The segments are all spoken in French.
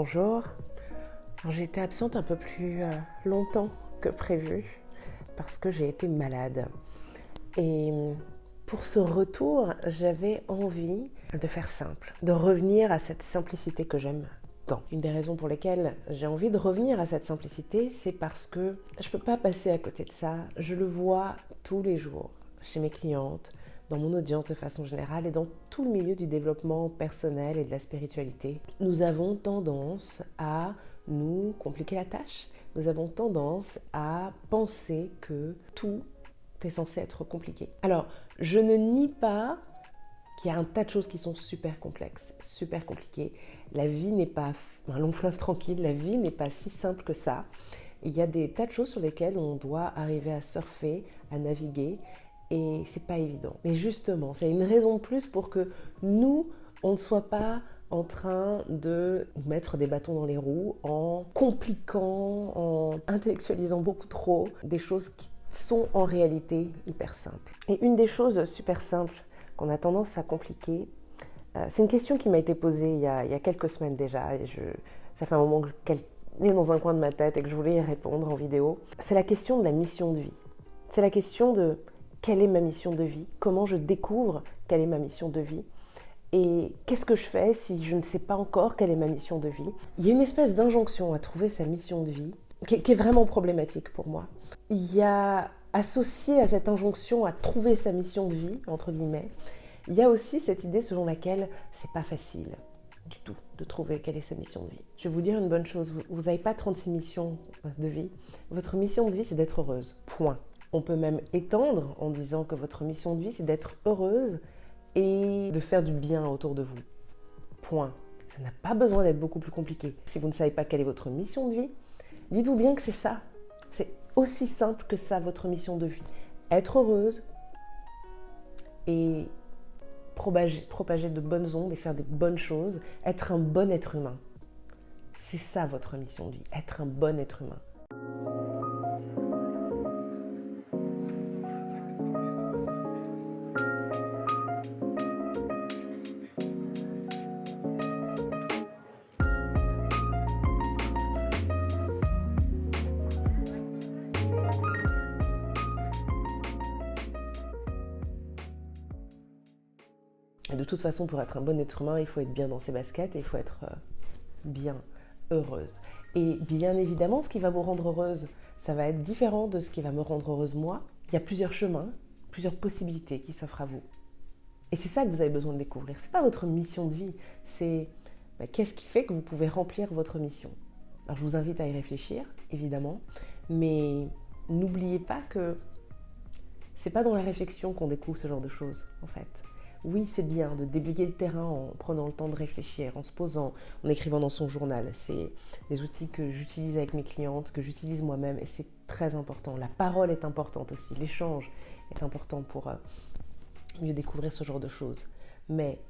Bonjour. J'ai été absente un peu plus longtemps que prévu parce que j'ai été malade. Et pour ce retour, j'avais envie de faire simple, de revenir à cette simplicité que j'aime tant. Une des raisons pour lesquelles j'ai envie de revenir à cette simplicité, c'est parce que je ne peux pas passer à côté de ça. Je le vois tous les jours chez mes clientes, dans mon audience de façon générale et dans tout le milieu du développement personnel et de la spiritualité. Nous avons tendance à nous compliquer la tâche. Nous avons tendance à penser que tout est censé être compliqué. Alors, je ne nie pas qu'il y a un tas de choses qui sont super complexes, super compliquées. La vie n'est pas un long fleuve tranquille, la vie n'est pas si simple que ça. Il y a des tas de choses sur lesquelles on doit arriver à surfer, à naviguer, et c'est pas évident. Mais justement, c'est une raison de plus pour que nous, on ne soit pas en train de mettre des bâtons dans les roues en compliquant, en intellectualisant beaucoup trop des choses qui sont en réalité hyper simples. Et une des choses super simples qu'on a tendance à compliquer, c'est une question qui m'a été posée il y a quelques semaines déjà, et ça fait un moment qu'elle est dans un coin de ma tête et que je voulais y répondre en vidéo. C'est la question de la mission de vie. C'est la question de quelle est ma mission de vie, comment je découvre quelle est ma mission de vie et qu'est-ce que je fais si je ne sais pas encore quelle est ma mission de vie. Il y a une espèce d'injonction à trouver sa mission de vie qui est vraiment problématique pour moi. Il y a associé à cette injonction à trouver sa mission de vie, entre guillemets, il y a aussi cette idée selon laquelle c'est pas facile du tout de trouver quelle est sa mission de vie. Je vais vous dire une bonne chose, vous n'avez pas 36 missions de vie. Votre mission de vie, c'est d'être heureuse. Point. On peut même étendre en disant que votre mission de vie, c'est d'être heureuse et de faire du bien autour de vous. Point. Ça n'a pas besoin d'être beaucoup plus compliqué. Si vous ne savez pas quelle est votre mission de vie, dites-vous bien que c'est ça. C'est aussi simple que ça, votre mission de vie. Être heureuse et propager de bonnes ondes et faire des bonnes choses. Être un bon être humain. C'est ça votre mission de vie. Être un bon être humain. Et de toute façon, pour être un bon être humain, il faut être bien dans ses baskets et il faut être bien heureuse. Et bien évidemment, ce qui va vous rendre heureuse, ça va être différent de ce qui va me rendre heureuse moi. Il y a plusieurs chemins, plusieurs possibilités qui s'offrent à vous. Et c'est ça que vous avez besoin de découvrir. Ce n'est pas votre mission de vie, c'est qu'est-ce qui fait que vous pouvez remplir votre mission. Alors je vous invite à y réfléchir, évidemment, mais n'oubliez pas que c'est pas dans la réflexion qu'on découvre ce genre de choses, en fait. Oui, c'est bien de déblayer le terrain en prenant le temps de réfléchir, en se posant, en écrivant dans son journal. C'est des outils que j'utilise avec mes clientes, que j'utilise moi-même et c'est très important. La parole est importante aussi, l'échange est important pour mieux découvrir ce genre de choses. Mais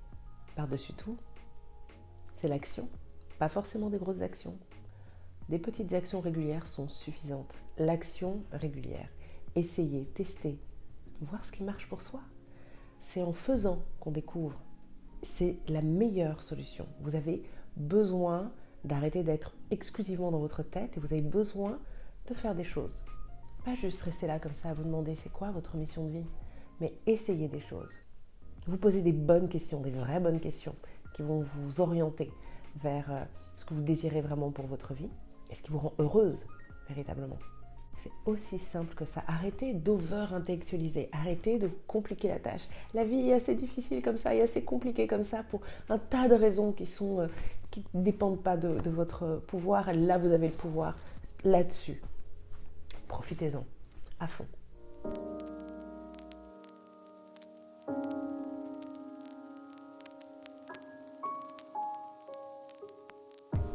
par-dessus tout, c'est l'action, pas forcément des grosses actions. Des petites actions régulières sont suffisantes. L'action régulière, essayez, testez, voir ce qui marche pour soi. C'est en faisant qu'on découvre. C'est la meilleure solution. Vous avez besoin d'arrêter d'être exclusivement dans votre tête et vous avez besoin de faire des choses. Pas juste rester là comme ça à vous demander c'est quoi votre mission de vie, mais essayez des choses. Vous posez des bonnes questions, des vraies bonnes questions qui vont vous orienter vers ce que vous désirez vraiment pour votre vie et ce qui vous rend heureuse véritablement. C'est aussi simple que ça. Arrêtez d'over-intellectualiser. Arrêtez de compliquer la tâche. La vie est assez difficile comme ça et assez compliquée comme ça pour un tas de raisons qui ne dépendent pas de votre pouvoir. Là, vous avez le pouvoir là-dessus. Profitez-en à fond.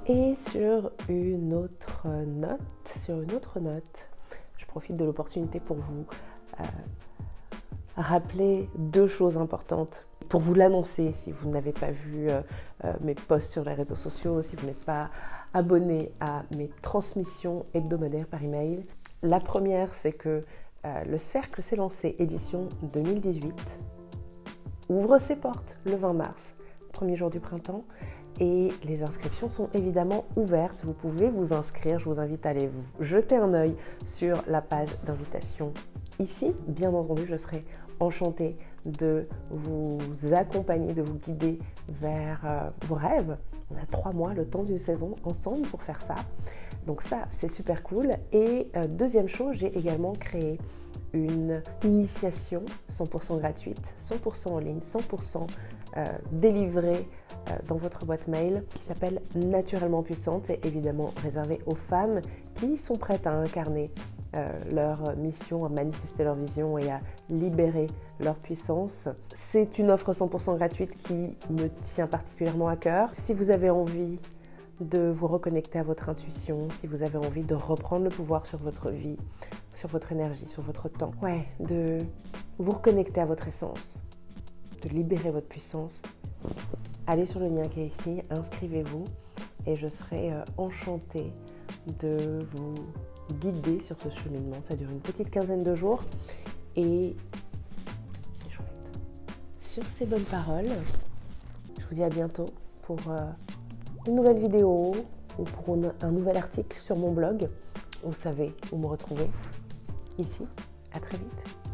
Et sur une autre note, je profite de l'opportunité pour vous rappeler deux choses importantes, pour vous l'annoncer si vous n'avez pas vu mes posts sur les réseaux sociaux, si vous n'êtes pas abonné à mes transmissions hebdomadaires par email. La première, c'est que le Cercle s'est lancé édition 2018, ouvre ses portes le 20 mars, premier jour du printemps. et les inscriptions sont évidemment ouvertes. Vous pouvez vous inscrire, je vous invite à aller jeter un œil sur la page d'invitation ici. Bien entendu, je serai enchantée de vous accompagner, de vous guider vers vos rêves. On a 3 mois, le temps d'une saison ensemble pour faire ça. Donc ça, c'est super cool. Et deuxième chose, j'ai également créé une initiation 100% gratuite, 100% en ligne, 100% délivrée dans votre boîte mail qui s'appelle Naturellement Puissante et évidemment réservée aux femmes qui sont prêtes à incarner leur mission, à manifester leur vision et à libérer leur puissance. C'est une offre 100% gratuite qui me tient particulièrement à cœur. Si vous avez envie de vous reconnecter à votre intuition, si vous avez envie de reprendre le pouvoir sur votre vie, sur votre énergie, sur votre temps, de vous reconnecter à votre essence, de libérer votre puissance, allez sur le lien qui est ici, inscrivez-vous et je serai enchantée de vous guider sur ce cheminement. Ça dure une petite quinzaine de jours et c'est chouette. Sur ces bonnes paroles, je vous dis à bientôt pour une nouvelle vidéo ou pour un nouvel article sur mon blog. Vous savez où me retrouver. Ici, à très vite.